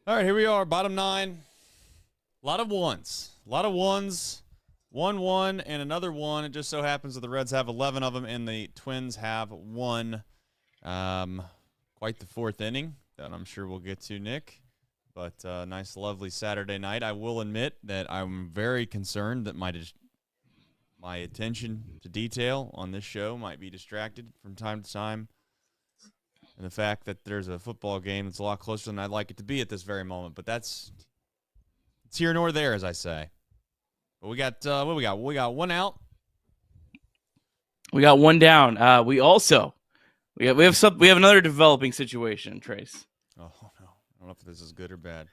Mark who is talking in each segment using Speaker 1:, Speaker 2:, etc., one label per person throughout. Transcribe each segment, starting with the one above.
Speaker 1: All right, here we are, bottom 9. A lot of ones. 1-1, and another 1. It just so happens that the Reds have 11 of them, and the Twins have 1. Quite the 4th inning that I'm sure we'll get to, Nick. But nice, lovely Saturday night. I will admit that I'm very concerned that my attention to detail on this show might be distracted from time to time. And the fact that there's a football game that's a lot closer than I'd like it to be at this very moment. But it's here nor there, as I say. But we got, what we got? We got 1 out.
Speaker 2: We got 1 down. We have another developing situation, Trace.
Speaker 1: Oh, no. I don't know if this is good or bad.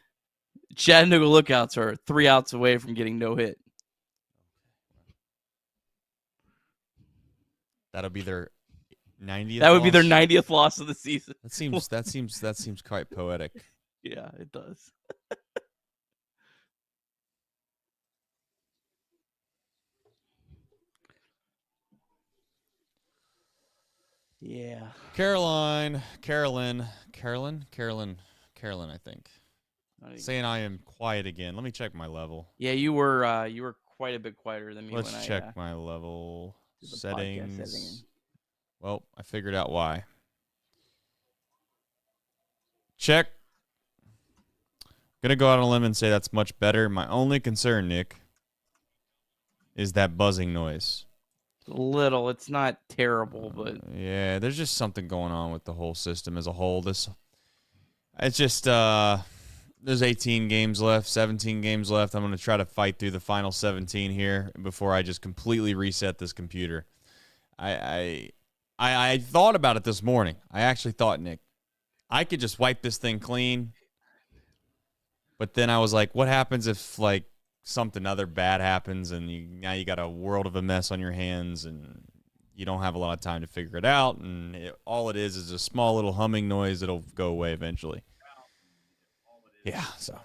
Speaker 2: Chattanooga Lookouts are 3 outs away from getting no hit.
Speaker 1: That'll be their 90th.
Speaker 2: That would be their
Speaker 1: loss?
Speaker 2: 90th loss of the season.
Speaker 1: That seems quite poetic.
Speaker 2: Yeah, it does. Yeah.
Speaker 1: Carolyn, I think. Saying I am quiet again. Let me check my level.
Speaker 2: Yeah, you were quite a bit quieter than me.
Speaker 1: Let's check my level settings. Well, I figured out why. Check. Gonna go out on a limb and say that's much better. My only concern, Nick, is that buzzing noise.
Speaker 2: A little. It's not terrible, but
Speaker 1: yeah, there's just something going on with the whole system as a whole. It's just there's 18 games left, 17 games left. I'm gonna try to fight through the final 17 here before I just completely reset this computer. I thought about it this morning. I actually thought, Nick, I could just wipe this thing clean. But then I was like, what happens if like something other bad happens and now you got a world of a mess on your hands and you don't have a lot of time to figure it out, and all it is a small little humming noise that'll go away eventually. Yeah, so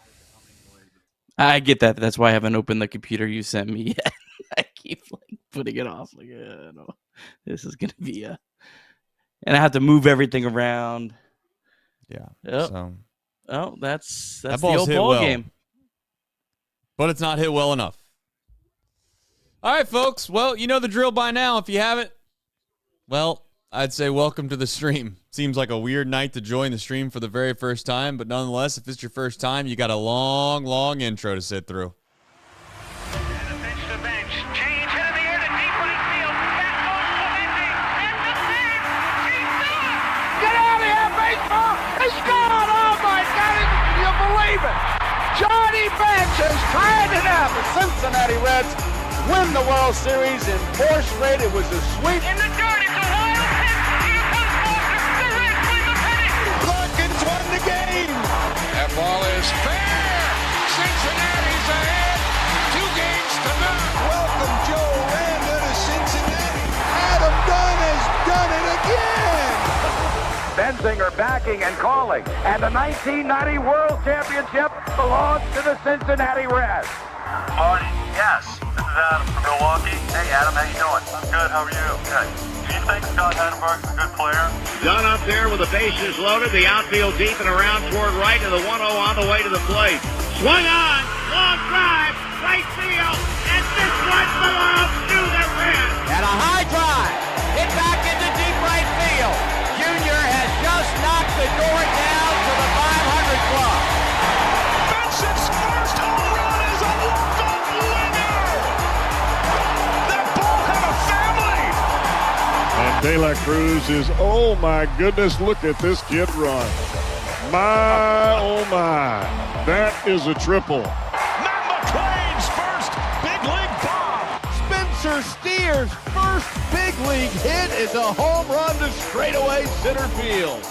Speaker 2: I get that. That's why I haven't opened the computer you sent me yet. I keep like putting it off. Like, no, this is gonna be and I have to move everything around.
Speaker 1: Yeah.
Speaker 2: Yep.
Speaker 1: So
Speaker 2: that's
Speaker 1: that
Speaker 2: the old ball
Speaker 1: well,
Speaker 2: game.
Speaker 1: But it's not hit well enough. All right, folks. Well, you know the drill by now. If you haven't, well, I'd say welcome to the stream. Seems like a weird night to join the stream for the very first time, but nonetheless, if it's your first time, you got a long, long intro to sit through.
Speaker 3: Johnny Bench has tied it up. The Cincinnati Reds win the World Series in force rate. It was a sweep.
Speaker 4: In the dirt, it's a wild pitch. Here comes Wallner. The Reds win the pennant.
Speaker 3: Larkins won the game.
Speaker 5: That ball is fair. Cincinnati's ahead. 2 games to none.
Speaker 3: Welcome Joe Randa to Cincinnati. Adam Dunn has done it again. Benzinger backing and calling. And the 1990 World Championship belongs to the Cincinnati Reds.
Speaker 6: Marty, yes. This is Adam from Milwaukee. Hey, Adam, how you doing? I'm good. How are you? Good. Do you think Scott Chatterbox is a good player?
Speaker 7: Dunn up there with the bases loaded, the outfield deep and around toward right, and the 1-0 on the way to the plate. Swung on, long drive, right field, and this one belongs to the Reds.
Speaker 8: And a high drive, hit back into deep right field. Junior has just knocked the door down to the 500 club.
Speaker 5: Benson's first home run is a walk-off winner. That ball had a family.
Speaker 9: And De La Cruz is, oh my goodness, look at this kid run. My, oh my, that is a triple.
Speaker 5: Matt McClain's first big league bomb.
Speaker 3: Spencer Steer's first big league hit is a home run to straightaway center field.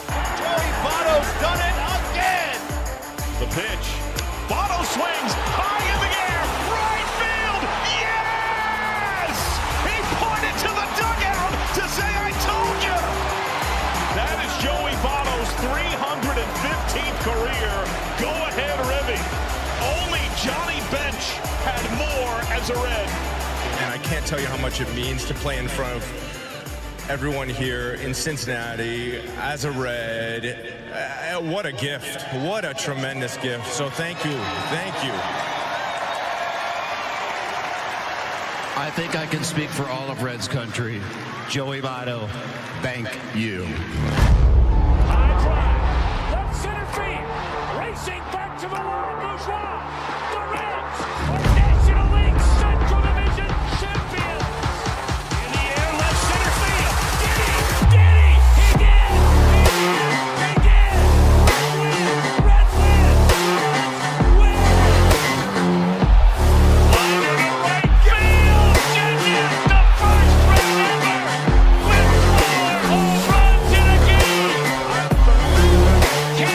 Speaker 3: Joey Votto's done it again.
Speaker 5: The pitch. Votto swings high in the air. Right field. Yes! He pointed to the dugout to say, I told you. That is Joey Votto's 315th career go-ahead ribby. Only Johnny Bench had more as a Red.
Speaker 10: And I can't tell you how much it means to play in front of everyone here in Cincinnati as a Red. What a gift. What a tremendous gift. So thank you. Thank you.
Speaker 11: I think I can speak for all of Reds country. Joey Votto, thank you.
Speaker 4: High drive, left center field, racing back to the line, Bourgeois. The Reds are National League Central Division champions. In the air, left center field. Did he? He did! He did! Reds win! Line to right field. Genius, the first Red ever with 4 home runs in a game. Can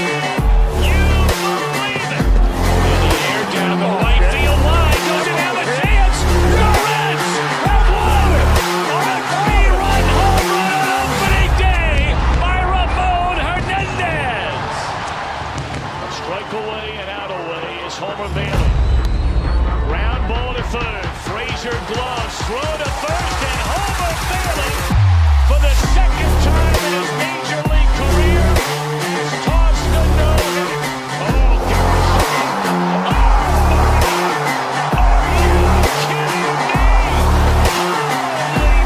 Speaker 4: you believe it? In the air, down the right field line. Doesn't have a chance. The Reds have won on a 3-run home run on opening day by Ramon Hernandez. A strike away and out away is Homer Bailey. Ground ball to third. Frazier gloves. Throw to first, and Homer Bailey, for the second time in his major league career, has tossed the no-hitter. Oh, gosh. Are you kidding me?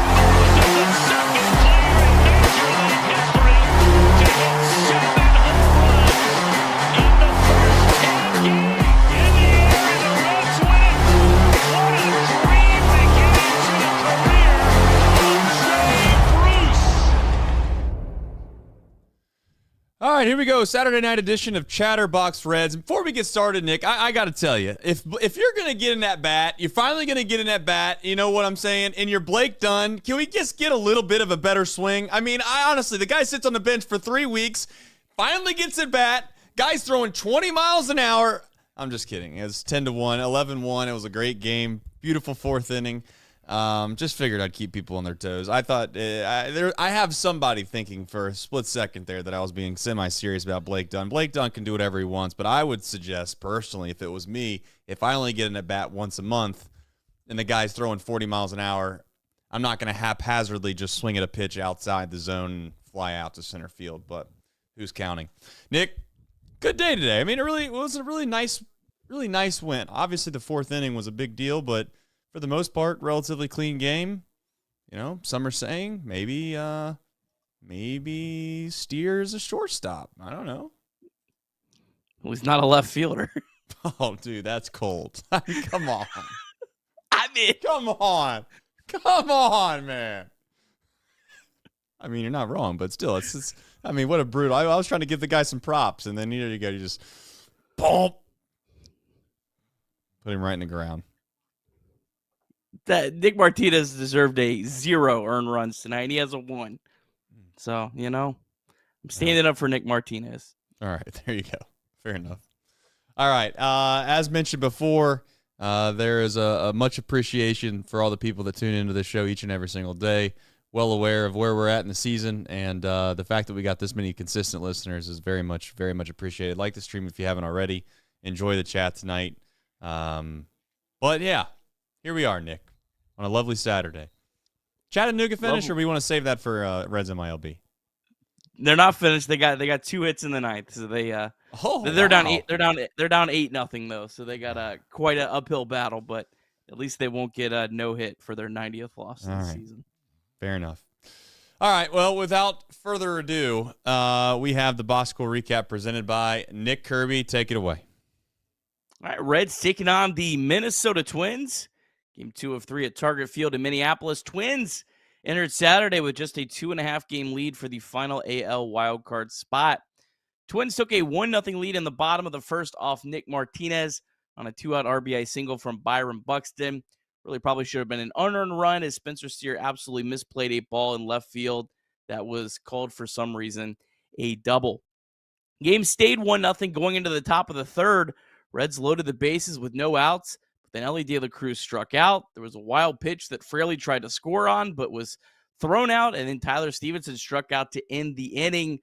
Speaker 4: Holy Moses, the second player in major league history to hit 7 home runs in the first 10 games. In the air, and the Reds win. What a dream beginning to the career of Jay Bruce.
Speaker 1: All right, here we go. Saturday night edition of Chatterbox Reds. Before we get started, Nick, I got to tell you, if you're going to get in that bat, you're finally going to get in that bat, you know what I'm saying, and you're Blake Dunn, can we just get a little bit of a better swing? I mean, honestly, the guy sits on the bench for 3 weeks, finally gets at bat, guy's throwing 20 miles an hour. I'm just kidding. It was 10-1, 11-1. It was a great game. Beautiful 4th inning. Just figured I'd keep people on their toes. I thought I have somebody thinking for a split second there that I was being semi-serious about Blake Dunn. Blake Dunn can do whatever he wants, but I would suggest personally, if it was me, if I only get in at bat once a month and the guy's throwing 40 miles an hour, I'm not going to haphazardly just swing at a pitch outside the zone and fly out to center field, but who's counting? Nick, good day today. I mean, it was a really nice win. Obviously, the 4th inning was a big deal, but for the most part, relatively clean game. You know, some are saying maybe Steer's a shortstop. I don't know.
Speaker 2: Well, he's not a left fielder.
Speaker 1: Oh, dude, that's cold. I mean, come on.
Speaker 2: Come
Speaker 1: on, man. I mean, you're not wrong, but still, it's I mean, what a brutal. I was trying to give the guy some props, and then here you go, you just boom, put him right in the ground.
Speaker 2: That Nick Martinez deserved a 0 earned runs tonight, and he has a 1. So, you know, I'm standing up for Nick Martinez.
Speaker 1: All right, there you go. Fair enough. All right, as mentioned before, there is a much appreciation for all the people that tune into this show each and every single day. Well aware of where we're at in the season, and the fact that we got this many consistent listeners is very much appreciated. Like the stream if you haven't already. Enjoy the chat tonight. But yeah, here we are, Nick, on a lovely Saturday. Chattanooga finish, or we want to save that for Reds MILB?
Speaker 2: They're not finished. They got 2 hits in the ninth, so they're down 8. They're down 8-0 though, so they got quite an uphill battle. But at least they won't get a no hit for their 90th loss of the season.
Speaker 1: Fair enough. All right. Well, without further ado, we have the box score recap presented by Nick Kirby. Take it away.
Speaker 2: All right, Reds taking on the Minnesota Twins. Game 2 of 3 at Target Field in Minneapolis. Twins entered Saturday with just a 2.5-game lead for the final AL wildcard spot. Twins took a 1-0 lead in the bottom of the first off Nick Martinez on a 2-out RBI single from Byron Buxton. Really probably should have been an unearned run as Spencer Steer absolutely misplayed a ball in left field that was called for some reason a double. Game stayed 1-0 going into the top of the third. Reds loaded the bases with no outs, but then Elly De La Cruz struck out. There was a wild pitch that Fraley tried to score on, but was thrown out, and then Tyler Stephenson struck out to end the inning.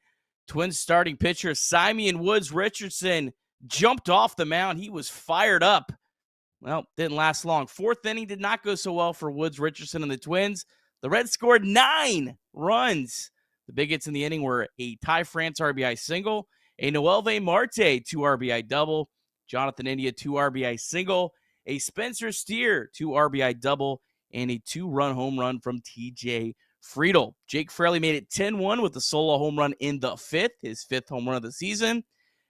Speaker 2: Twins starting pitcher Simeon Richardson jumped off the mound. He was fired up. Well, didn't last long. 4th inning did not go so well for Richardson and the Twins. The Reds scored 9 runs. The big hits in the inning were a Ty France RBI single, a Noelvi Marte 2 RBI double, Jonathan India 2 RBI single, a Spencer Steer 2 RBI double, and a 2-run home run from TJ Friedl. Jake Fraley made it 10-1 with a solo home run in the 5th, his 5th home run of the season.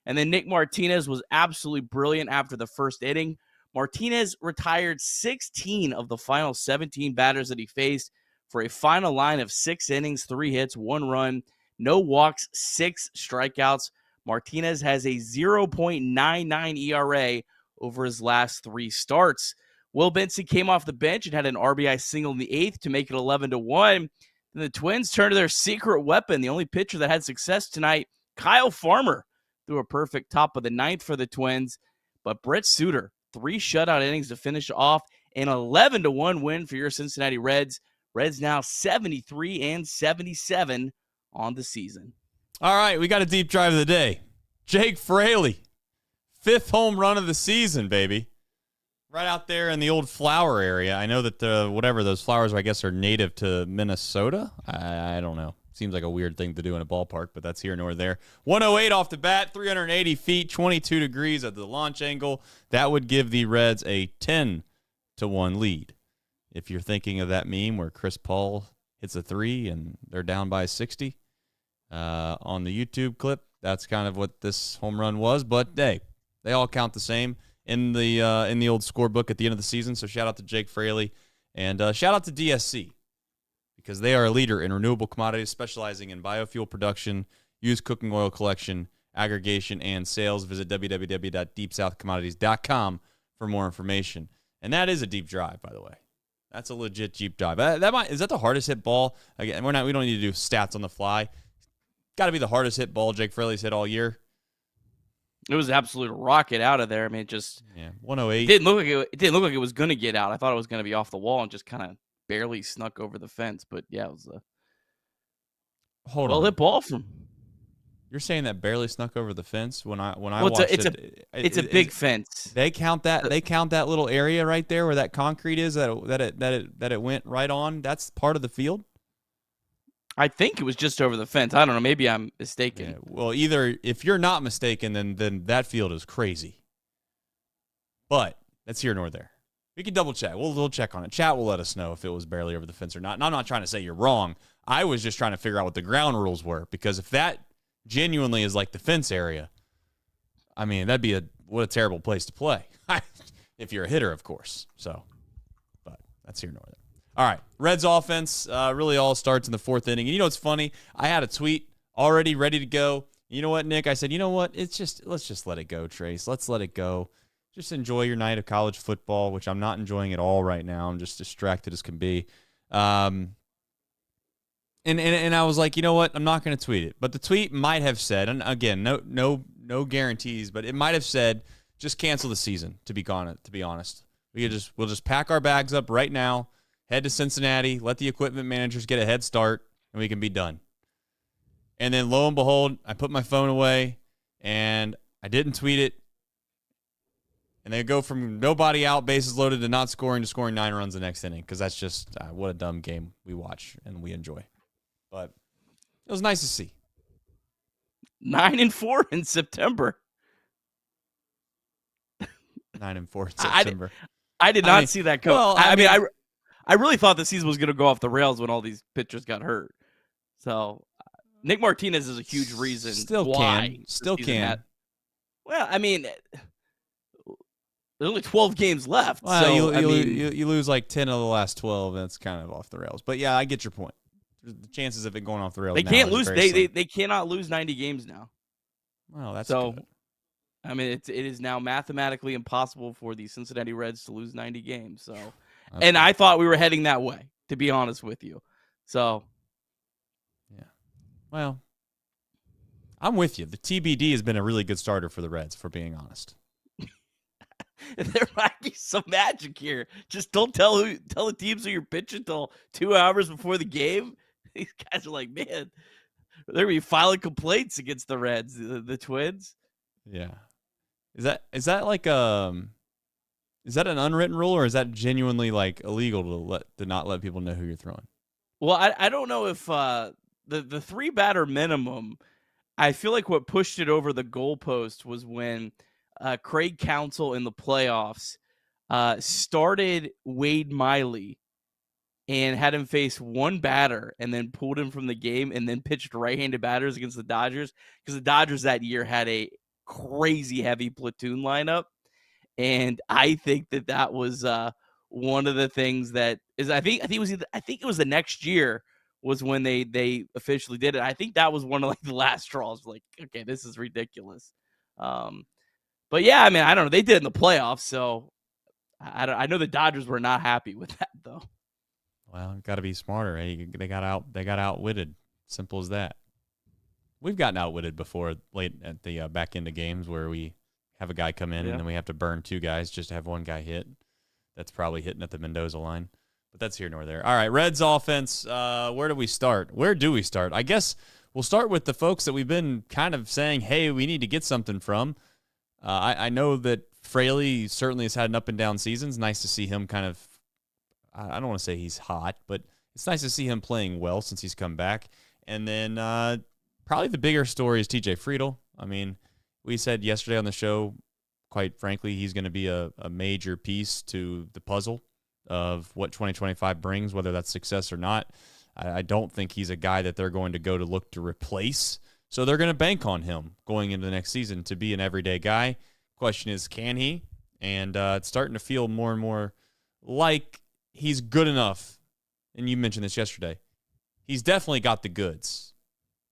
Speaker 2: And then Nick Martinez was absolutely brilliant after the first inning. Martinez retired 16 of the final 17 batters that he faced for a final line of 6 innings, 3 hits, 1 run, no walks, 6 strikeouts. Martinez has a 0.99 ERA over his last 3 starts. Will Benson came off the bench and had an RBI single in the 8th to make it 11-1. Then the Twins turned to their secret weapon, the only pitcher that had success tonight, Kyle Farmer, threw a perfect top of the 9th for the Twins. But Brett Suter, 3 shutout innings to finish off an 11-1 win for your Cincinnati Reds. Reds now 73-77 on the season.
Speaker 1: All right, we got a deep drive of the day. Jake Fraley, 5th home run of the season, baby. Right out there in the old flower area. I know that whatever those flowers, I guess, are native to Minnesota. I don't know. Seems like a weird thing to do in a ballpark, but that's here nor there. 108 off the bat, 380 feet, 22 degrees at the launch angle. That would give the Reds a 10-1 lead. If you're thinking of that meme where Chris Paul hits a 3 and they're down by 60 on the YouTube clip, that's kind of what this home run was. But hey, they all count the same in the old scorebook at the end of the season. So shout out to Jake Fraley and shout out to DSC because they are a leader in renewable commodities, specializing in biofuel production, used cooking oil collection, aggregation, and sales. Visit www.deepsouthcommodities.com for more information. And that is a deep drive, by the way. That's a legit deep dive. Is that the hardest hit ball? Again, we don't need to do stats on the fly. Got to be the hardest hit ball Jake Fraley's hit all year.
Speaker 2: It was an absolute rocket out of there. I mean, it just
Speaker 1: 108.
Speaker 2: It didn't look like it was going to get out. I thought it was going to be off the wall and just kind of barely snuck over the fence. But yeah, it was a well-hit ball from.
Speaker 1: You're saying that barely snuck over the fence when I watched it.
Speaker 2: It's a big fence.
Speaker 1: They count that. They count that little area right there where that concrete is that it went right on. That's part of the field.
Speaker 2: I think it was just over the fence. I don't know. Maybe I'm mistaken.
Speaker 1: Yeah, well, either if you're not mistaken, then that field is crazy. But that's here nor there. We can double check. We'll check on it. Chat will let us know if it was barely over the fence or not. And I'm not trying to say you're wrong. I was just trying to figure out what the ground rules were, because if that genuinely is like the fence area, I mean, that'd be what a terrible place to play. If you're a hitter, of course. So, but that's here nor there. All right, Reds offense really all starts in the 4th inning. And you know what's funny? I had a tweet already ready to go. You know what, Nick? I said, you know what? Let's just let it go, Trace. Let's let it go. Just enjoy your night of college football, which I'm not enjoying at all right now. I'm just distracted as can be. And I was like, you know what? I'm not going to tweet it. But the tweet might have said, and again, no guarantees, but it might have said, just cancel the season. To be honest, we'll just pack our bags up right now, head to Cincinnati, let the equipment managers get a head start, and we can be done. And then lo and behold, I put my phone away, and I didn't tweet it. And they go from nobody out, bases loaded, to not scoring, to scoring 9 runs the next inning, because that's just what a dumb game we watch and we enjoy. But it was nice to see.
Speaker 2: 9-4 in September.
Speaker 1: 9-4 in September.
Speaker 2: I did not see that coming.
Speaker 1: Well,
Speaker 2: I really thought the season was going to go off the rails when all these pitchers got hurt. So Nick Martinez is a huge reason why.
Speaker 1: Still can.
Speaker 2: Well, I mean, there's only 12 games left.
Speaker 1: Well,
Speaker 2: so
Speaker 1: you lose like 10 of the last 12, and it's kind of off the rails. But yeah, I get your point. The chances of it going off the rails.
Speaker 2: They can't lose. They cannot lose 90 games now.
Speaker 1: Well, that's
Speaker 2: so
Speaker 1: good.
Speaker 2: I mean, it is now mathematically impossible for the Cincinnati Reds to lose 90 games. So, and I thought we were heading that way, to be honest with you. So,
Speaker 1: yeah. Well, I'm with you. The TBD has been a really good starter for the Reds, for being honest.
Speaker 2: There might be some magic here. Just don't tell the teams who you're pitching until 2 hours before the game. These guys are like, man, they're gonna be filing complaints against the Reds, the Twins.
Speaker 1: Yeah. Is that like is that an unwritten rule, or is that genuinely like illegal to not let people know who you're throwing?
Speaker 2: Well, I don't know if the 3-batter minimum, I feel like what pushed it over the goalpost was when Craig Counsell in the playoffs started Wade Miley and had him face one batter and then pulled him from the game and then pitched right-handed batters against the Dodgers, because the Dodgers that year had a crazy heavy platoon lineup. And I think that was one of the things that is, I think it was the next year was when they officially did it. I think that was one of like the last straws. Like, okay, this is ridiculous. But yeah, I mean, I don't know. They did it in the playoffs, so I know the Dodgers were not happy with that though.
Speaker 1: Well, got to be smarter. They got outwitted. Simple as that. We've gotten outwitted before late at the back end of games where we have a guy come in and then we have to burn 2 guys just to have one guy hit. That's probably hitting at the Mendoza line. But that's here nor there. All right, Reds offense, where do we start? I guess we'll start with the folks that we've been kind of saying, hey, we need to get something from. I know that Fraley certainly has had an up-and-down season. It's nice to see him kind of, I don't want to say he's hot, but it's nice to see him playing well since he's come back. And then probably the bigger story is TJ Friedl. I mean, we said yesterday on the show, quite frankly, he's going to be a major piece to the puzzle of what 2025 brings, whether that's success or not. I don't think he's a guy that they're going to go to look to replace. So they're going to bank on him going into the next season to be an everyday guy. Question is, can he? And it's starting to feel more and more like he's good enough. And you mentioned this yesterday. He's definitely got the goods,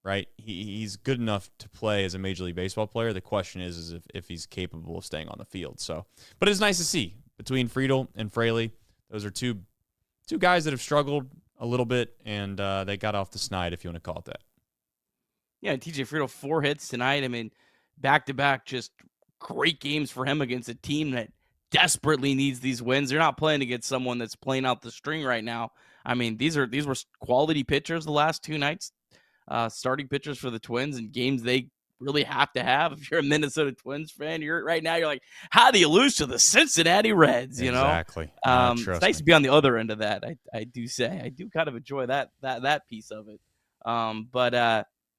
Speaker 1: right? He's good enough to play as a Major League Baseball player. The question is if he's capable of staying on the field. So, but it's nice to see between Friedl and Fraley. Those are two guys that have struggled a little bit, and they got off the snide, if you want to call it that.
Speaker 2: Yeah, TJ Friedl, 4 hits tonight. I mean, back-to-back, just great games for him against a team that desperately needs these wins. They're not playing against someone that's playing out the string right now. I mean, these were quality pitchers the last 2 nights, starting pitchers for the Twins in games they really have to have. If you're a Minnesota Twins fan, you're like, how do you lose to the Cincinnati Reds? You know,
Speaker 1: exactly.
Speaker 2: It's nice to be on the other end of that. I do say I do kind of enjoy that piece of it.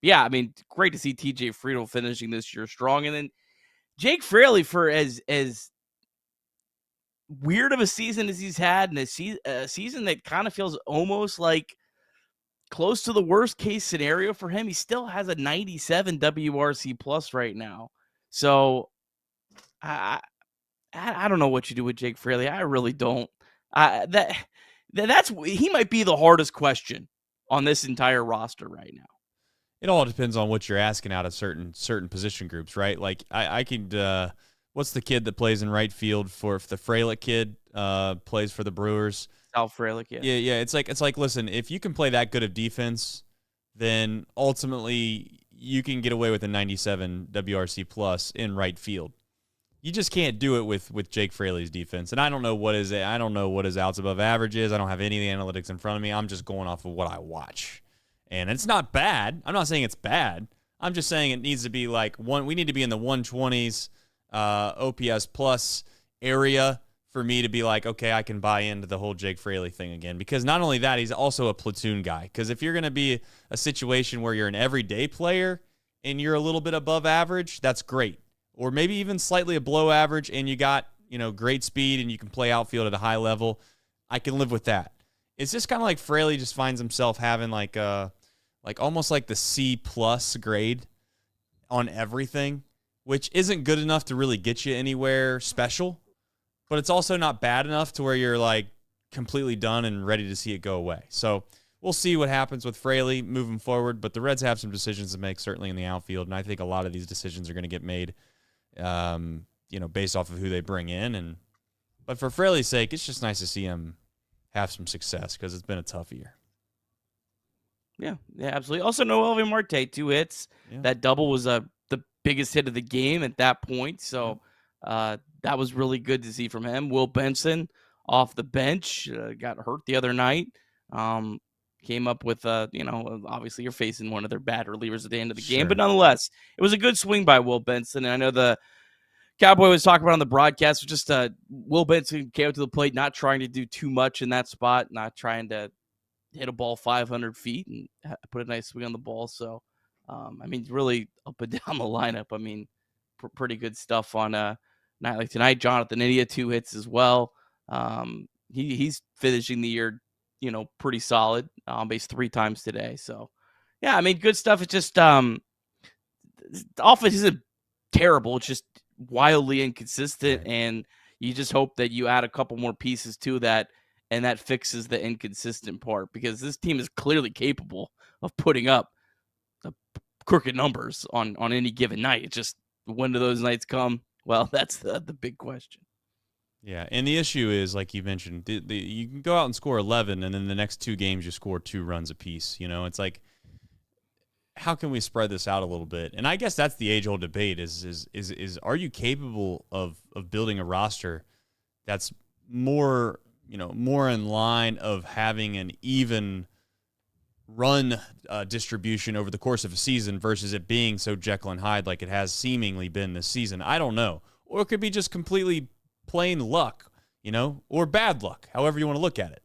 Speaker 2: Yeah, I mean, great to see TJ Friedl finishing this year strong, and then Jake Fraley, for as weird of a season as he's had, and a season that kind of feels almost like close to the worst case scenario for him, he still has a 97 WRC plus right now. So I don't know what you do with Jake Fraley. I really don't. He might be the hardest question on this entire roster right now.
Speaker 1: It all depends on what you're asking out of certain position groups, right? Like I could what's the kid that plays in right field for if the Fraley kid plays for the Brewers?
Speaker 2: Sal Fraley, yeah.
Speaker 1: Yeah. It's like, listen, if you can play that good of defense, then ultimately you can get away with a 97 WRC plus in right field. You just can't do it with Jake Fraley's defense. And I don't know what his outs above average is. I don't have any of the analytics in front of me. I'm just going off of what I watch. And it's not bad. I'm not saying it's bad. I'm just saying it needs to be like we need to be in the 120s OPS plus area for me to be like, okay, I can buy into the whole Jake Fraley thing again. Because not only that, he's also a platoon guy. Because if you're going to be a situation where you're an everyday player and you're a little bit above average, that's great. Or maybe even slightly below average and you got, great speed and you can play outfield at a high level, I can live with that. It's just kind of like Fraley just finds himself having like almost like the C+ grade on everything, which isn't good enough to really get you anywhere special, but it's also not bad enough to where you're like completely done and ready to see it go away. So we'll see what happens with Fraley moving forward, but the Reds have some decisions to make certainly in the outfield, and I think a lot of these decisions are going to get made, based off of who they bring in. But for Fraley's sake, it's just nice to see him have some success because it's been a tough year.
Speaker 2: Yeah, absolutely. Also, Noelvi Marte, 2 hits. Yeah. That double was the biggest hit of the game at that point. So that was really good to see from him. Will Benson off the bench, got hurt the other night. Came up with, obviously you're facing one of their bad relievers at the end of the game. But nonetheless, it was a good swing by Will Benson. And I know the Cowboy was talking about on the broadcast, Will Benson came up to the plate, not trying to do too much in that spot, not trying to hit a ball 500 feet and put a nice swing on the ball. So, really up and down the lineup. Pretty good stuff on a night like tonight. Jonathan India, 2 hits as well. He's finishing the year, pretty solid. On base 3 times today. So, yeah, good stuff. It's just the offense isn't terrible. It's just wildly inconsistent, right. And you just hope that you add a couple more pieces to that, and that fixes the inconsistent part, because this team is clearly capable of putting up the crooked numbers on any given night. It's just, when do those nights come? Well, that's the big question.
Speaker 1: Yeah, and the issue is, like you mentioned, you can go out and score 11, and then the next 2 games you score 2 runs apiece. It's like, how can we spread this out a little bit? And I guess that's the age-old debate: is are you capable of building a roster that's more in line of having an even run distribution over the course of a season versus it being so Jekyll and Hyde like it has seemingly been this season? I don't know. Or it could be just completely plain luck, or bad luck, however you want to look at it.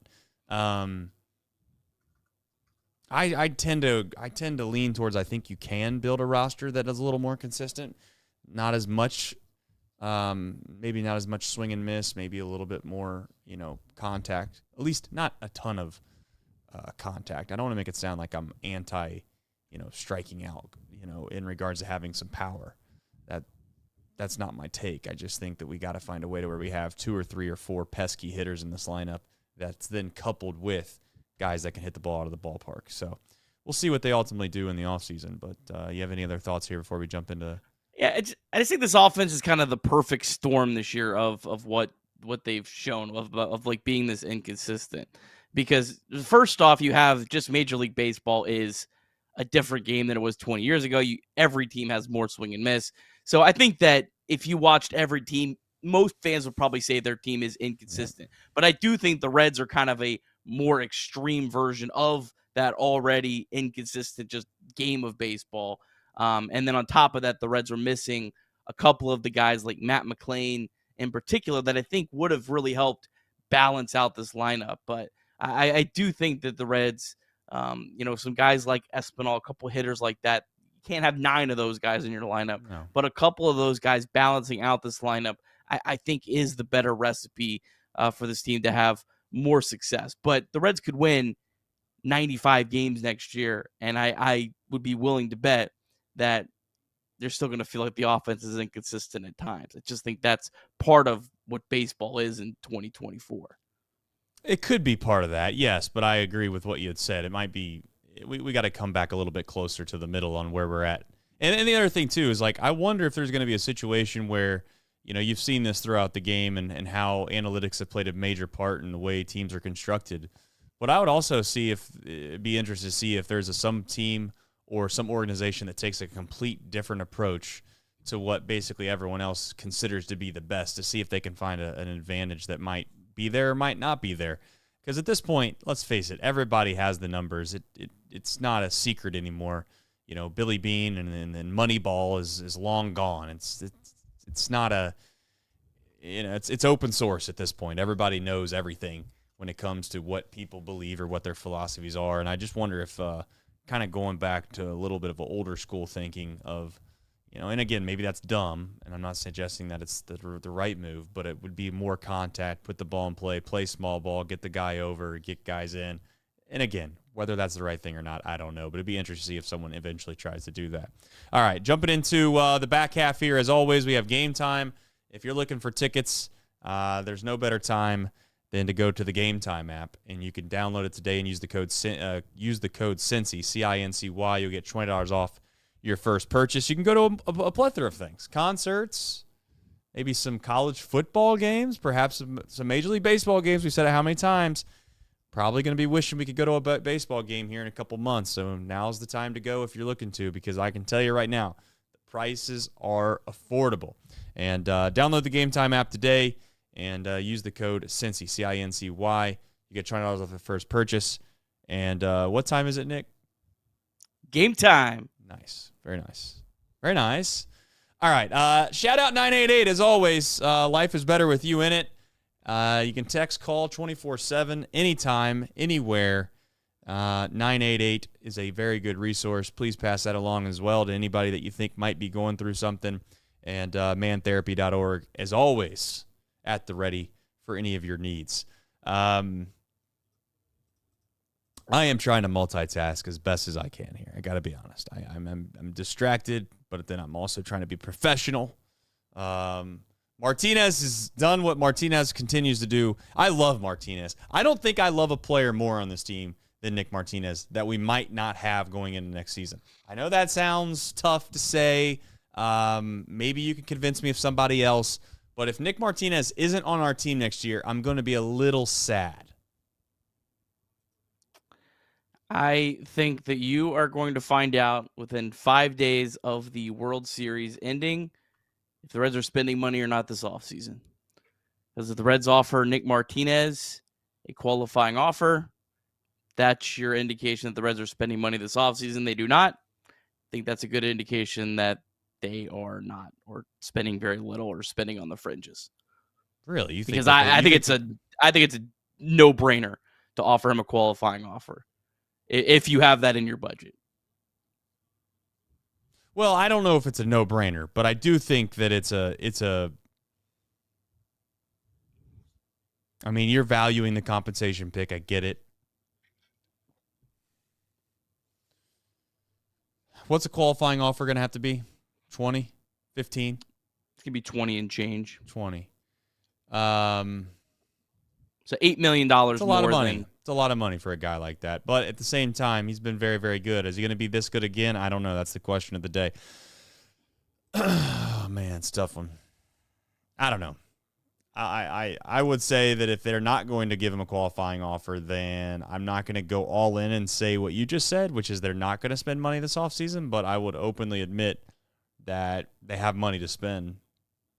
Speaker 1: I tend to lean towards, I think you can build a roster that is a little more consistent, not as much, maybe not as much swing and miss, maybe a little bit more, contact, at least not a ton of contact. I don't want to make it sound like I'm anti, striking out, in regards to having some power. That's not my take. I just think that we got to find a way to where we have 2 or 3 or 4 pesky hitters in this lineup that's then coupled with guys that can hit the ball out of the ballpark. So we'll see what they ultimately do in the offseason. But you have any other thoughts here before we jump into?
Speaker 2: Yeah, I just think this offense is kind of the perfect storm this year of what they've shown of like being this inconsistent. Because first off, you have just Major League Baseball is a different game than it was 20 years ago. Every team has more swing and miss. So I think that if you watched every team, most fans would probably say their team is inconsistent. Yeah. But I do think the Reds are kind of a more extreme version of that already inconsistent just game of baseball. And then on top of that, the Reds are missing a couple of the guys like Matt McClain in particular that I think would have really helped balance out this lineup. But I do think that the Reds, some guys like Espinal, a couple hitters like that, you can't have 9 of those guys in your lineup. No. But a couple of those guys balancing out this lineup, I think is the better recipe for this team to have more success. But the Reds could win 95 games next year, and I would be willing to bet that they're still going to feel like the offense is inconsistent at times. I just think that's part of what baseball is in 2024.
Speaker 1: It could be part of that, yes, but I agree with what you had said. It might be we got to come back a little bit closer to the middle on where we're at. And the other thing, too, is like I wonder if there's going to be a situation where, you've seen this throughout the game and how analytics have played a major part in the way teams are constructed. But I would also be interested to see if there's some team or some organization that takes a complete different approach to what basically everyone else considers to be the best, to see if they can find an advantage that might be there or might not be there. Because at this point, let's face it, everybody has the numbers. It's not a secret anymore. Billy Bean and Moneyball is long gone. It's not a, it's open source at this point. Everybody knows everything when it comes to what people believe or what their philosophies are. And I just wonder if kind of going back to a little bit of an older school thinking of, and again, maybe that's dumb, and I'm not suggesting that it's the right move, but it would be more contact, put the ball in play small ball, get the guy over, get guys in. And again, whether that's the right thing or not, I don't know, but it'd be interesting to see if someone eventually tries to do that. All right, jumping into the back half here. As always, we have Game Time. If you're looking for tickets, there's no better time than to go to the Game Time app, and you can download it today and use the code Cincy, CINCY. You'll get $20 off your first purchase. You can go to a plethora of things: concerts, maybe some college football games, perhaps some Major League Baseball games. We've said it how many times. Probably going to be wishing we could go to a baseball game here in a couple months. So now's the time to go if you're looking to, because I can tell you right now, the prices are affordable. And download the Game Time app today and use the code Cincy, CINCY. You get $20 off the first purchase. And what time is it, Nick?
Speaker 2: Game time.
Speaker 1: Nice. Very nice. Very nice. All right. Shout out 988 as always. Life is better with you in it. You can text, call 24/7, anytime, anywhere. 988 is a very good resource. Please pass that along as well to anybody that you think might be going through something. And mantherapy.org, as always, at the ready for any of your needs. I am trying to multitask as best as I can here. I got to be honest. I'm distracted, but then I'm also trying to be professional. Martinez has done what Martinez continues to do. I love Martinez. I don't think I love a player more on this team than Nick Martinez that we might not have going into next season. I know that sounds tough to say. Maybe you can convince me of somebody else. But if Nick Martinez isn't on our team next year, I'm going to be a little sad.
Speaker 2: I think that you are going to find out within 5 days of the World Series ending if the Reds are spending money or not this offseason. Because if the Reds offer Nick Martinez a qualifying offer, that's your indication that the Reds are spending money this offseason. They do not. I think that's a good indication that they are not, or spending very little, or spending on the fringes.
Speaker 1: Really? You think?
Speaker 2: Because I think it's a no-brainer to offer him a qualifying offer if you have that in your budget.
Speaker 1: Well, I don't know if it's a no-brainer, but I do think that it's a. I mean, you're valuing the compensation pick. I get it. What's a qualifying offer going to have to be? 20? 15?
Speaker 2: It's going to be 20 and change.
Speaker 1: 20.
Speaker 2: So $8 million more.
Speaker 1: It's a lot of money. It's a lot of money for a guy like that. But at the same time, he's been very, very good. Is he going to be this good again? I don't know. That's the question of the day. Oh, man, it's a tough one. I don't know. I would say that if they're not going to give him a qualifying offer, then I'm not going to go all in and say what you just said, which is they're not going to spend money this offseason, but I would openly admit that they have money to spend.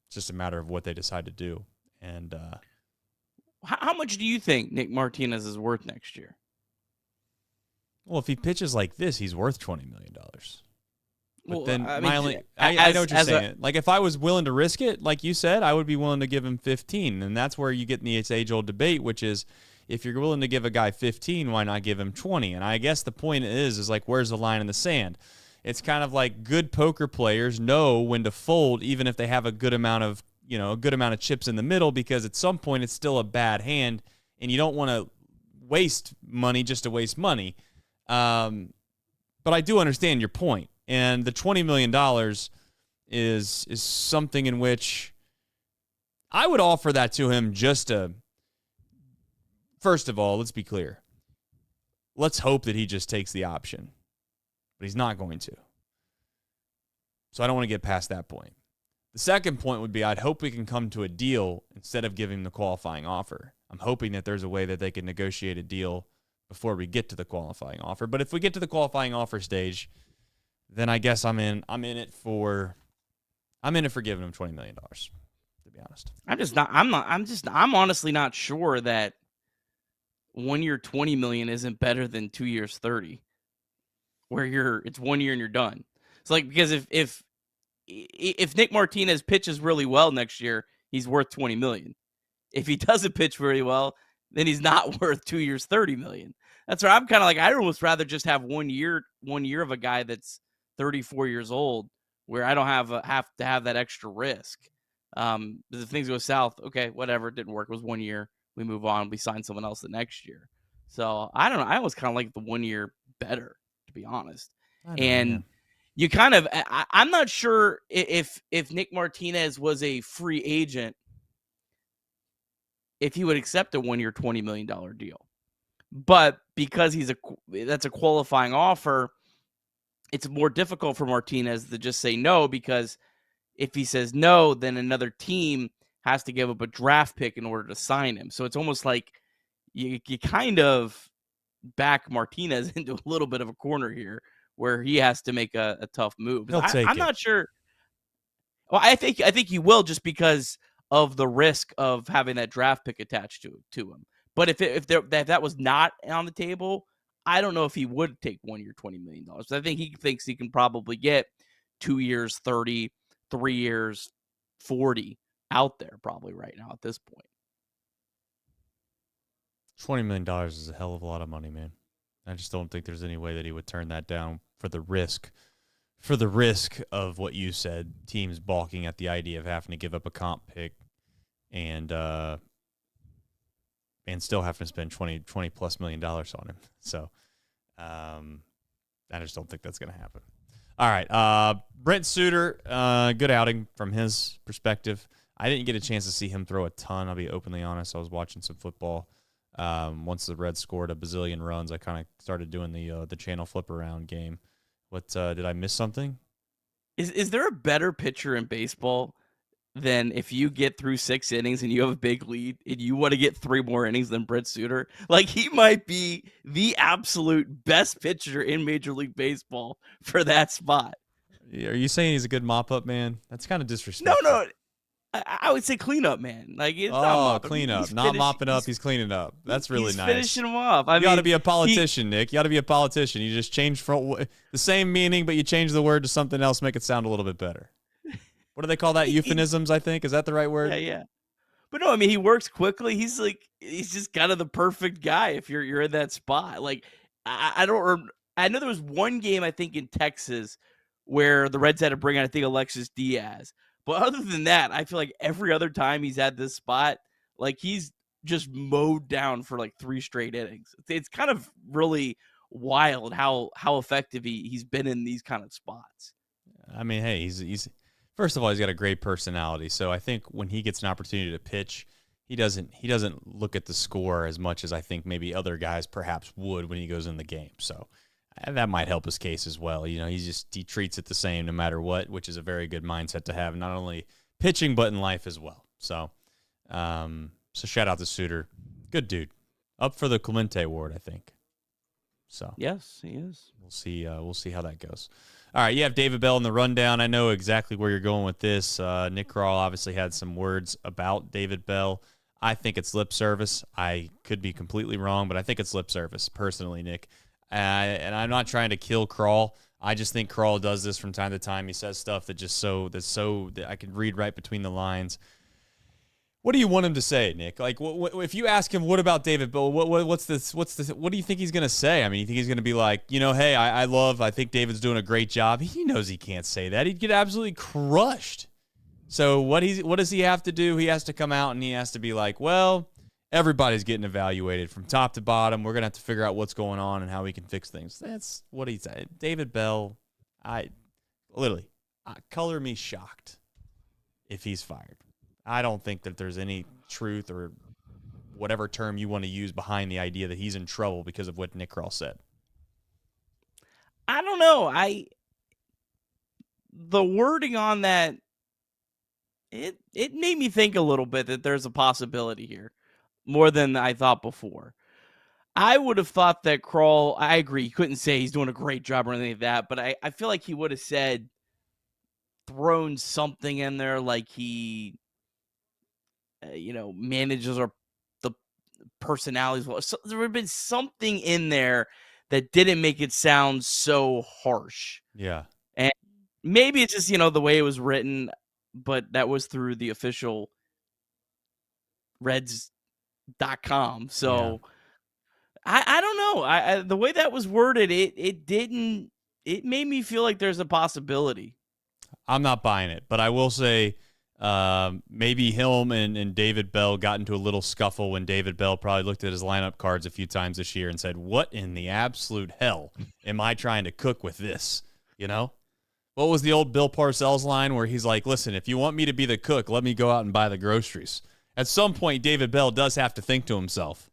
Speaker 1: It's just a matter of what they decide to do. And
Speaker 2: how much do you think Nick Martinez is worth next year?
Speaker 1: Well, if he pitches like this, he's worth $20 million. But
Speaker 2: Well,
Speaker 1: then
Speaker 2: I
Speaker 1: I know what you're saying. Like if I was willing to risk it, like you said, I would be willing to give him 15. And that's where you get in the age-old debate, which is if you're willing to give a guy 15, why not give him 20? And I guess the point is like, where's the line in the sand? It's kind of like good poker players know when to fold, even if they have a good amount of chips in the middle, because at some point it's still a bad hand, and you don't want to waste money just to waste money. But I do understand your point, and the $20 million is something in which I would offer that to him just to. First of all, let's be clear. Let's hope that he just takes the option. But he's not going to. So I don't want to get past that point. The second point would be I'd hope we can come to a deal instead of giving the qualifying offer. I'm hoping that there's a way that they can negotiate a deal before we get to the qualifying offer. But if we get to the qualifying offer stage, then I guess I'm in it for giving him $20 million, to be honest.
Speaker 2: I'm honestly not sure that 1 year $20 million isn't better than 2 years $30. Where it's 1 year and you're done. It's like, because if Nick Martinez pitches really well next year, he's worth $20 million. If he doesn't pitch very well, then he's not worth 2 years $30 million. That's where I'm kind of like, I'd almost rather just have 1 year of a guy that's 34 years old, where I don't have to have that extra risk. Because if things go south, okay, whatever, it didn't work. It was 1 year. We move on. We sign someone else the next year. So I don't know. I always kind of like the 1 year better, to be honest. You kind of, I'm not sure if Nick Martinez was a free agent, if he would accept a 1 year $20 million deal. But because that's a qualifying offer, it's more difficult for Martinez to just say no, because if he says no, then another team has to give up a draft pick in order to sign him. So it's almost like you kind of back Martinez into a little bit of a corner here, where he has to make a tough move. I'm not sure. Well, I think he will, just because of the risk of having that draft pick attached to him. But if that was not on the table, I don't know if he would take 1 year $20 million. I think he thinks he can probably get 2 years 30, 3 years 40 out there probably right now at this point.
Speaker 1: $20 million is a hell of a lot of money, man. I just don't think there's any way that he would turn that down for the risk of what you said, teams balking at the idea of having to give up a comp pick and still having to spend $20+ million on him. So I just don't think that's going to happen. All right, Brent Suter, good outing from his perspective. I didn't get a chance to see him throw a ton. I'll be openly honest. I was watching some football. Once the Reds scored a bazillion runs, I kind of started doing the channel flip around game. What did I miss something?
Speaker 2: Is there a better pitcher in baseball than if you get through 6 innings and you have a big lead and you want to get 3 more innings than Brent Suter? Like, he might be the absolute best pitcher in Major League Baseball for that spot.
Speaker 1: Are you saying he's a good mop-up man? That's kind of disrespectful.
Speaker 2: No. I would say cleanup man. Like, it's not
Speaker 1: cleanup, not mopping up. He's cleaning up. That's really nice.
Speaker 2: Finishing him off.
Speaker 1: You got to be a politician, Nick. You got to be a politician. You just change the same meaning, but you change the word to something else, make it sound a little bit better. What do they call that? Euphemisms, I think. Is that the right word?
Speaker 2: Yeah. But no, I mean, he works quickly. He's just kind of the perfect guy if you're in that spot. Like, I know there was one game I think in Texas where the Reds had to bring on, I think, Alexis Diaz. But other than that, I feel like every other time he's at this spot, like, he's just mowed down for like 3 straight innings. It's kind of really wild how effective he's been in these kind of spots.
Speaker 1: I mean, hey, he's first of all, he's got a great personality. So I think when he gets an opportunity to pitch, he doesn't look at the score as much as I think maybe other guys perhaps would when he goes in the game. So that might help his case as well. You know, he treats it the same no matter what, which is a very good mindset to have, not only pitching but in life as well. So, so shout out to Suter, good dude, up for the Clemente Award, I think. So
Speaker 2: yes, he is.
Speaker 1: We'll see how that goes. All right, you have David Bell in the rundown. I know exactly where you're going with this. Nick Krall obviously had some words about David Bell. I think it's lip service. I could be completely wrong, but I think it's lip service, personally, Nick. And I'm not trying to kill Krall. I just think Krall does this from time to time. He says stuff that I can read right between the lines. What do you want him to say, Nick? Like, if you ask him, what about David Bell? What do you think he's going to say? I mean, you think he's going to be like, hey, I think David's doing a great job. He knows he can't say that. He'd get absolutely crushed. So what does he have to do? He has to come out and he has to be like, well, everybody's getting evaluated from top to bottom. We're going to have to figure out what's going on and how we can fix things. That's what he said. David Bell, color me shocked if he's fired. I don't think that there's any truth or whatever term you want to use behind the idea that he's in trouble because of what Nick Krall said.
Speaker 2: I don't know. The wording on that, it made me think a little bit that there's a possibility here, more than I thought before. I would have thought that Krall, I agree, he couldn't say he's doing a great job or anything like that, but I feel like he would have thrown something in there like he manages the personalities well. So there would have been something in there that didn't make it sound so harsh.
Speaker 1: Yeah.
Speaker 2: And maybe it's just, the way it was written, but that was through the official Reds.com. So yeah. I don't know. The way that was worded, it made me feel like there's a possibility.
Speaker 1: I'm not buying it, but I will say maybe him and David Bell got into a little scuffle when David Bell probably looked at his lineup cards a few times this year and said, what in the absolute hell am I trying to cook with this? What was the old Bill Parcells line where he's like, listen, if you want me to be the cook, let me go out and buy the groceries. At some point, David Bell does have to think to himself,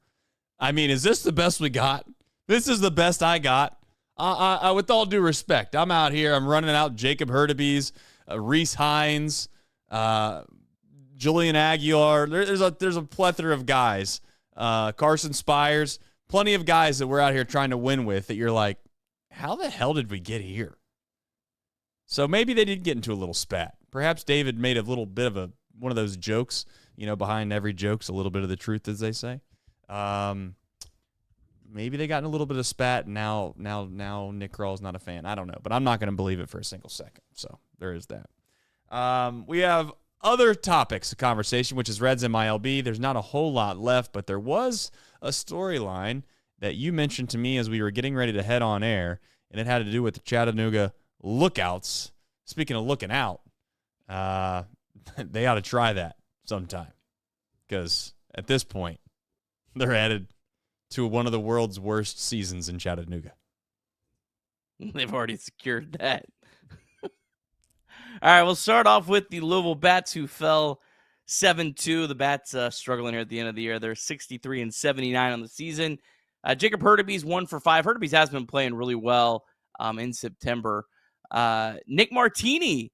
Speaker 1: I mean, is this the best we got? This is the best I got. I with all due respect, I'm out here. I'm running out Jacob Hurtubise, Reese Hines, Julian Aguilar. There's a plethora of guys. Carson Spires, plenty of guys that we're out here trying to win with that you're like, how the hell did we get here? So maybe they did get into a little spat. Perhaps David made a little bit of one of those jokes, behind every joke's a little bit of the truth, as they say. Maybe they got in a little bit of spat, and now Nick Krall's not a fan. I don't know, but I'm not going to believe it for a single second. So there is that. We have other topics of conversation, which is Reds MILB. There's not a whole lot left, but there was a storyline that you mentioned to me as we were getting ready to head on air, and it had to do with the Chattanooga Lookouts. Speaking of looking out, they ought to try that sometime, because at this point, they're headed to one of the world's worst seasons in Chattanooga.
Speaker 2: They've already secured that. All right, we'll start off with the Louisville Bats, who fell 7-2. The Bats struggling here at the end of the year. They're 63-79 on the season. Jacob Hurtubise 1 for 5. Hurtubise has been playing really well in September. Nick Martini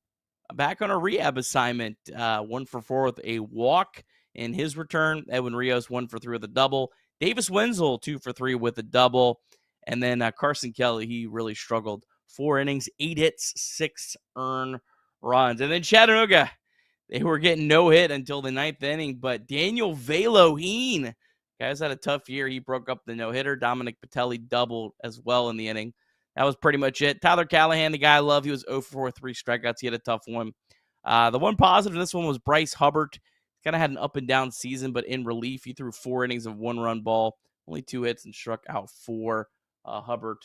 Speaker 2: back on a rehab assignment, 1 for 4 with a walk in his return. Edwin Rios 1 for 3 with a double. Davis Wenzel 2 for 3 with a double. And then Carson Kelly, he really struggled. 4 innings, 8 hits, 6 earned runs. And then Chattanooga, they were getting no hit until the 9th inning, but Daniel Veloheen, guys, had a tough year. He broke up the no-hitter. Dominic Patelli doubled as well in the inning. That was pretty much it. Tyler Callahan, the guy I love, he was 0 for 3 strikeouts. He had a tough one. The one positive in this one was Bryce Hubbard. Kind of had an up-and-down season, but in relief, he threw 4 innings of 1-run ball, only 2 hits, and struck out 4. Hubbard,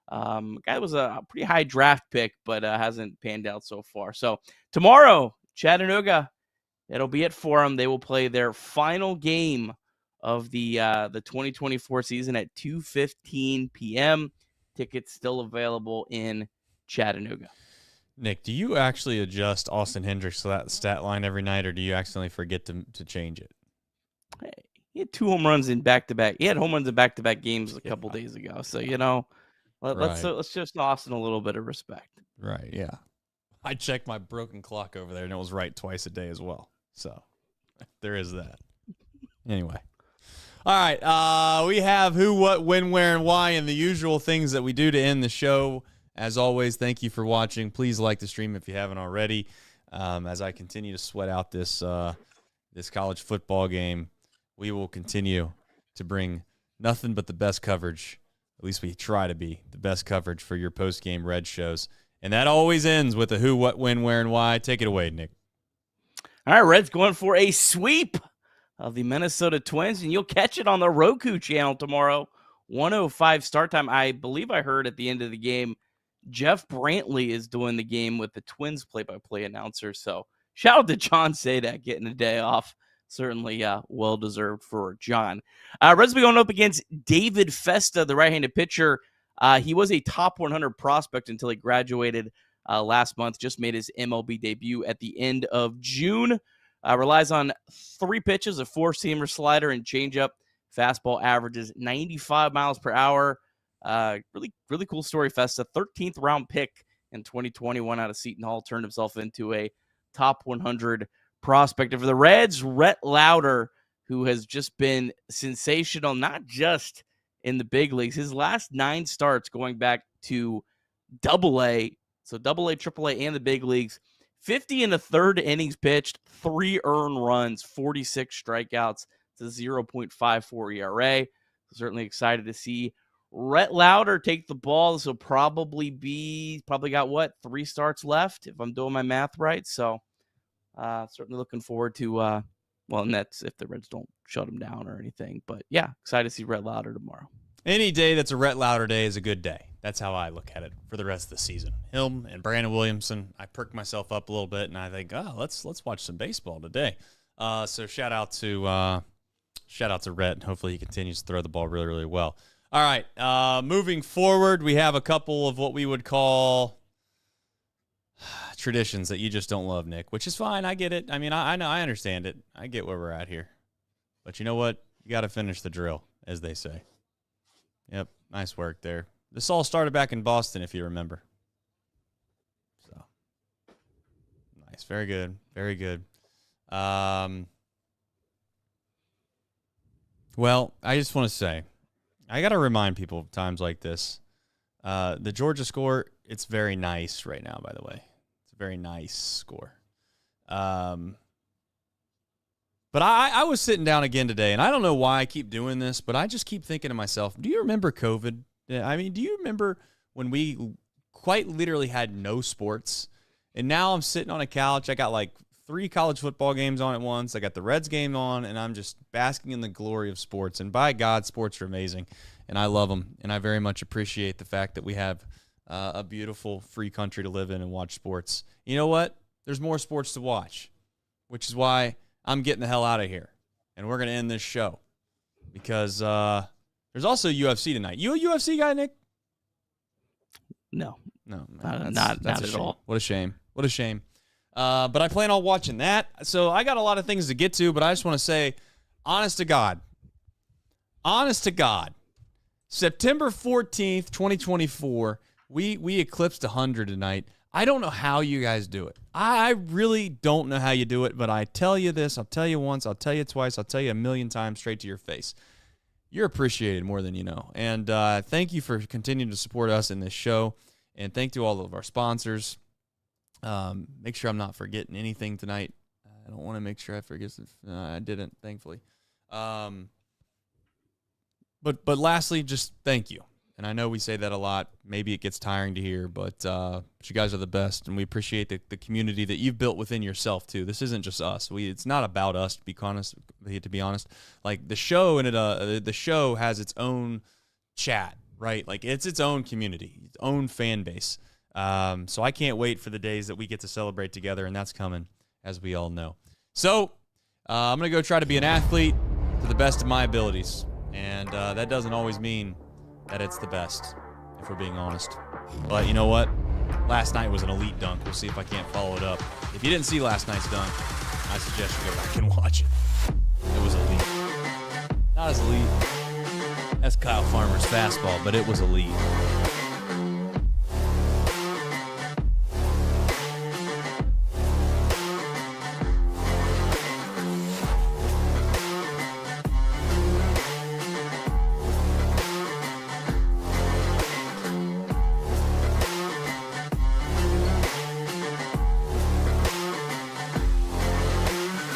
Speaker 2: guy was a pretty high draft pick, but hasn't panned out so far. So tomorrow, Chattanooga, it'll be it for them. They will play their final game of the 2024 season at 2:15 p.m. Tickets still available in Chattanooga.
Speaker 1: Nick, do you actually adjust Austin Hendricks to that stat line every night, or do you accidentally forget to change it?
Speaker 2: Hey, he had 2 home runs in back-to-back. He had home runs in back-to-back games a couple days ago. So, let's just Austin a little bit of respect.
Speaker 1: Right, yeah. I checked my broken clock over there, and it was right twice a day as well. So there is that. Anyway. All right, we have who, what, when, where, and why, and the usual things that we do to end the show. As always, thank you for watching. Please like the stream if you haven't already. As I continue to sweat out this college football game, we will continue to bring nothing but the best coverage. At least we try to be the best coverage for your post-game Red shows. And that always ends with a who, what, when, where, and why. Take it away, Nick.
Speaker 2: All right, Reds going for a sweep of the Minnesota Twins, and you'll catch it on the Roku channel tomorrow, 1:05 start time. I believe I heard at the end of the game, Jeff Brantley is doing the game with the Twins play-by-play announcer. So shout out to John Sadak getting a day off. Certainly well-deserved for John. Reds will be going up against David Festa, the right-handed pitcher. He was a top 100 prospect until he graduated last month. Just made his MLB debut at the end of June. Relies on 3 pitches, a 4-seamer slider and changeup. Fastball averages 95 miles per hour. Really cool story, Festa. 13th round pick in 2021 out of Seton Hall. Turned himself into a top 100 prospect. And for the Reds, Rhett Lauder, who has just been sensational, not just in the big leagues. His last 9 starts going back to AA, so AA, AAA, and the big leagues. 50 in the 3rd innings pitched, 3 earned runs, 46 strikeouts. It's a 0.54 ERA. Certainly excited to see Rhett Lauder take the ball. This will probably got 3 starts left, if I'm doing my math right. So certainly looking forward to, and that's if the Reds don't shut him down or anything. But yeah, excited to see Rhett Lauder tomorrow.
Speaker 1: Any day that's a Rhett Lauder day is a good day. That's how I look at it for the rest of the season. Him and Brandon Williamson, I perk myself up a little bit, and I think, let's watch some baseball today. So shout out to Rhett, and hopefully he continues to throw the ball really, really well. All right, moving forward, we have a couple of what we would call traditions that you just don't love, Nick, which is fine. I get it. I mean, I know, I understand it. I get where we're at here. But you know what? You got to finish the drill, as they say. Yep, nice work there. This all started back in Boston, if you remember. So, nice. Very good. Very good. Well, I just want to say, I got to remind people of times like this. The Georgia score, it's very nice right now, by the way. It's a very nice score. But I was sitting down again today, and I don't know why I keep doing this, but I just keep thinking to myself, do you remember COVID? I mean, do you remember when we quite literally had no sports? And now I'm sitting on a couch. I got like 3 college football games on at once. I got the Reds game on, and I'm just basking in the glory of sports. And by God, sports are amazing, and I love them. And I very much appreciate the fact that we have a beautiful, free country to live in and watch sports. You know what? There's more sports to watch, which is why I'm getting the hell out of here. And we're going to end this show because there's also UFC tonight. You a UFC guy, Nick?
Speaker 2: No.
Speaker 1: No,
Speaker 2: not at all.
Speaker 1: What a shame. What a shame. But I plan on watching that. So I got a lot of things to get to, but I just want to say, honest to God, September 14th, 2024, we eclipsed 100 tonight. I don't know how you guys do it. I really don't know how you do it, but I tell you this, I'll tell you once, I'll tell you twice, I'll tell you a million times straight to your face. You're appreciated more than you know. And thank you for continuing to support us in this show. And thank you to all of our sponsors. Make sure I'm not forgetting anything tonight. I don't want to make sure I forget. I didn't, thankfully. But lastly, just thank you. And I know we say that a lot. Maybe it gets tiring to hear, but you guys are the best, and we appreciate the community that you've built within yourself too. This isn't just us. It's not about us, to be honest. Like the show the show has its own chat, right? Like it's its own community, its own fan base. So I can't wait for the days that we get to celebrate together, and that's coming, as we all know. So I'm going to go try to be an athlete to the best of my abilities, and that doesn't always mean that it's the best, if we're being honest. But you know what? Last night was an elite dunk. We'll see if I can't follow it up. If you didn't see last night's dunk, I suggest you go back and watch it. It was elite. Not as elite as Kyle Farmer's fastball, but it was elite.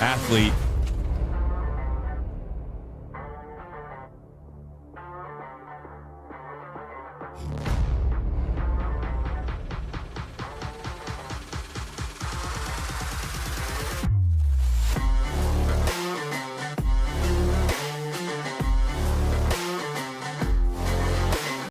Speaker 1: Athlete